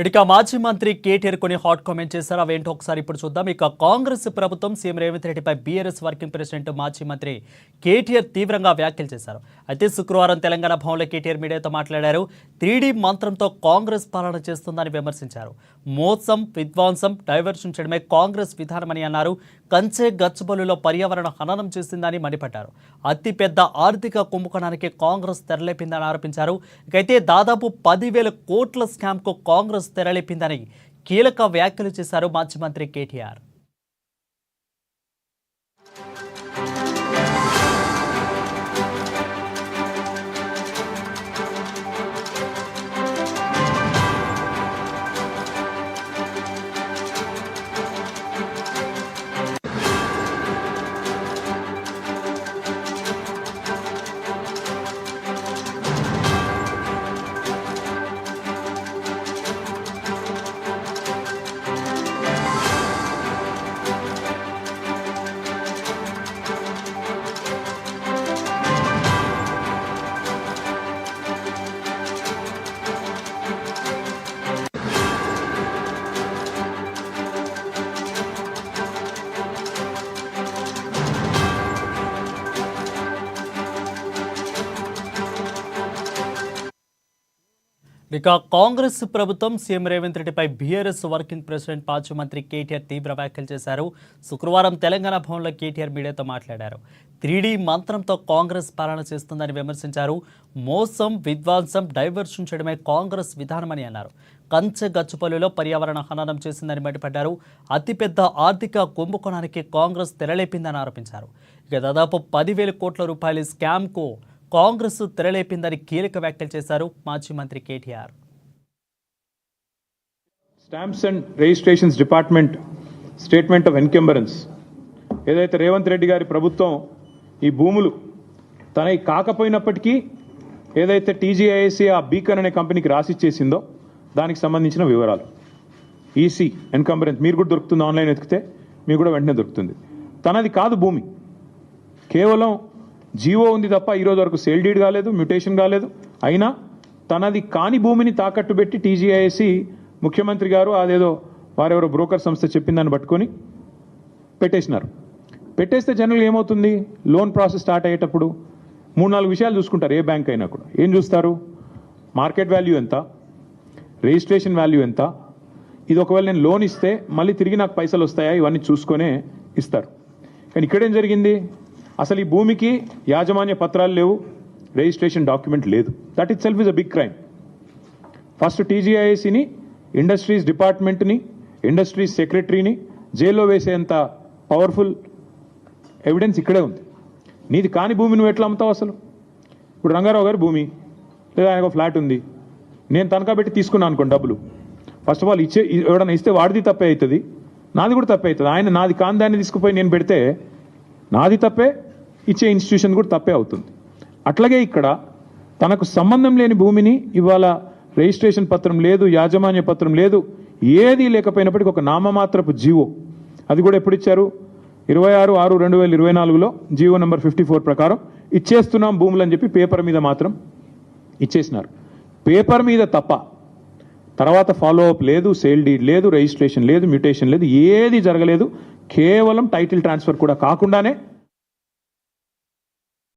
ఇక మాజీ మంత్రి కేటీఆర్ కొన్ని హాట్ కామెంట్ చేశారు. అవేంటో ఒకసారి ఇప్పుడు చూద్దాం. ఇక కాంగ్రెస్ ప్రభుత్వం సీఎం రేవంత్ రెడ్డిపై బీఆర్ఎస్ వర్కింగ్ ప్రెసిడెంట్ మాజీ మంత్రి కేటీఆర్ తీవ్రంగా వ్యాఖ్యలు చేశారు. అయితే శుక్రవారం తెలంగాణ భవన్లో కేటీఆర్ మీడియాతో మాట్లాడారు. 3D మంత్రంతో కాంగ్రెస్ పాలన చేస్తుందని విమర్శించారు. మోసం, విధ్వంసం, డైవర్షన్ చేయడమే కాంగ్రెస్ విధానమని అన్నారు. కంచె గచ్చిబౌలిలో పర్యావరణ హననం చేసిందని మండిపడ్డారు. అతిపెద్ద ఆర్థిక కుంభకోణానికి కాంగ్రెస్ తెరలేపిందని ఆరోపించారు. ఇకైతే దాదాపు 10,000 కోట్ల స్కామ్కు కాంగ్రెస్ తెరలేపిందని కీలక వ్యాఖ్యలు చేశారు మాజీ మంత్రి కేటీఆర్. ఇక కాంగ్రెస్ ప్రభుత్వం సీఎం రేవంత్ రెడ్డిపై బీఆర్ఎస్ వర్కింగ్ ప్రెసిడెంట్ మాజీ మంత్రి కేటీఆర్ తీవ్ర వ్యాఖ్యలు చేశారు. శుక్రవారం తెలంగాణ భవన్లో కేటీఆర్ మీడియాతో మాట్లాడారు. 3D మంత్రంతో కాంగ్రెస్ పాలన చేస్తుందని విమర్శించారు. మోసం, విధ్వంసం, డైవర్షన్ చేయడమే కాంగ్రెస్ విధానమని అన్నారు. కంచె గచ్చిబౌలిలో పర్యావరణ హననం చేసిందని మండిపడ్డారు. అతిపెద్ద ఆర్థిక కుంభకోణానికి కాంగ్రెస్ తెరలేపిందని ఆరోపించారు. ఇక దాదాపు 10,000 కోట్ల రూపాయల స్కామ్కు కాంగ్రెస్ తెరలేపిందని కీలక వ్యాఖ్యలు చేశారు మాజీ మంత్రి KTR. Stamps and registrations department statement of encumbrance ఏదైతే రేవంత్ రెడ్డి గారి ప్రభుత్వం ఈ భూములు తనవి కాకపోయినప్పటికీ ఏదైతే టీజీఐఏసీ ఆ బీకన్ అనే కంపెనీకి రాసిచ్చేసిందో దానికి సంబంధించిన వివరాలు. ఈసీ ఎన్కంబరెన్స్ మీరు కూడా దొరుకుతుంది, ఆన్లైన్ వెతికితే మీకు కూడా వెంటనే దొరుకుతుంది. తనది కాదు భూమి, కేవలం జీవో ఉంది తప్ప ఈరోజు వరకు సేల్ డీడ్ కాలేదు, మ్యూటేషన్ కాలేదు. అయినా తనది కాని భూమిని తాకట్టు పెట్టి టీజీఐఏసీ ముఖ్యమంత్రి గారు అదేదో వారెవరో బ్రోకర్ సంస్థ చెప్పిందని పట్టుకొని పెట్టేసినారు. పెట్టేస్తే జనరల్గా ఏమవుతుంది, లోన్ ప్రాసెస్ స్టార్ట్ అయ్యేటప్పుడు 3-4 విషయాలు చూసుకుంటారు. ఏ బ్యాంక్ అయినా కూడా ఏం చూస్తారు, మార్కెట్ వాల్యూ ఎంత, రిజిస్ట్రేషన్ వాల్యూ ఎంత, ఇది ఒకవేళ నేను లోన్ ఇస్తే మళ్ళీ తిరిగి నాకు పైసలు వస్తాయా, ఇవన్నీ చూసుకొనే ఇస్తారు. కానీ ఇక్కడేం జరిగింది, అసలు ఈ భూమికి యాజమాన్య పత్రాలు లేవు, రిజిస్ట్రేషన్ డాక్యుమెంట్ లేదు. That itself is a big crime. First టీజీఐఏసీని, ఇండస్ట్రీస్ డిపార్ట్మెంట్ని, ఇండస్ట్రీస్ సెక్రటరీని జైల్లో వేసేంత పవర్ఫుల్ ఎవిడెన్స్ ఇక్కడే ఉంది. నీది కాని భూమి నువ్వు ఎట్లా అమ్ముతావు అసలు? ఇప్పుడు రంగారావు గారి భూమి లేదా ఆయనకు ఫ్లాట్ ఉంది, నేను తనఖా పెట్టి తీసుకున్నాను అనుకోండి డబ్బులు. ఫస్ట్ ఆఫ్ ఆల్ ఎవడన్నా ఇస్తే వాడిది తప్పే అవుతుంది, నాది కూడా తప్పే అవుతుంది. ఆయన నాది కాని దాన్ని తీసుకుపోయి నేను పెడితే నాది తప్పే, ఇచ్చే ఇన్స్టిట్యూషన్ కూడా తప్పే అవుతుంది. అట్లాగే ఇక్కడ తనకు సంబంధం లేని భూమిని ఇవాళ రిజిస్ట్రేషన్ పత్రం లేదు, యాజమాన్య పత్రం లేదు, ఏది లేకపోయినప్పటికీ ఒక నామమాత్రపు జీవో, అది కూడా ఎప్పుడు ఇచ్చారు, 26/6/2024లో జీవో నెంబర్ 54 ప్రకారం ఇచ్చేస్తున్నాం భూములు అని చెప్పి పేపర్ మీద మాత్రం ఇచ్చేసినారు. పేపర్ మీద తప్ప తర్వాత ఫాలో అప్ లేదు, సేల్ డీడ్ లేదు, రిజిస్ట్రేషన్ లేదు, మ్యూటేషన్ లేదు, ఏది జరగలేదు. కేవలం టైటిల్ ట్రాన్స్ఫర్ కూడా కాకుండానే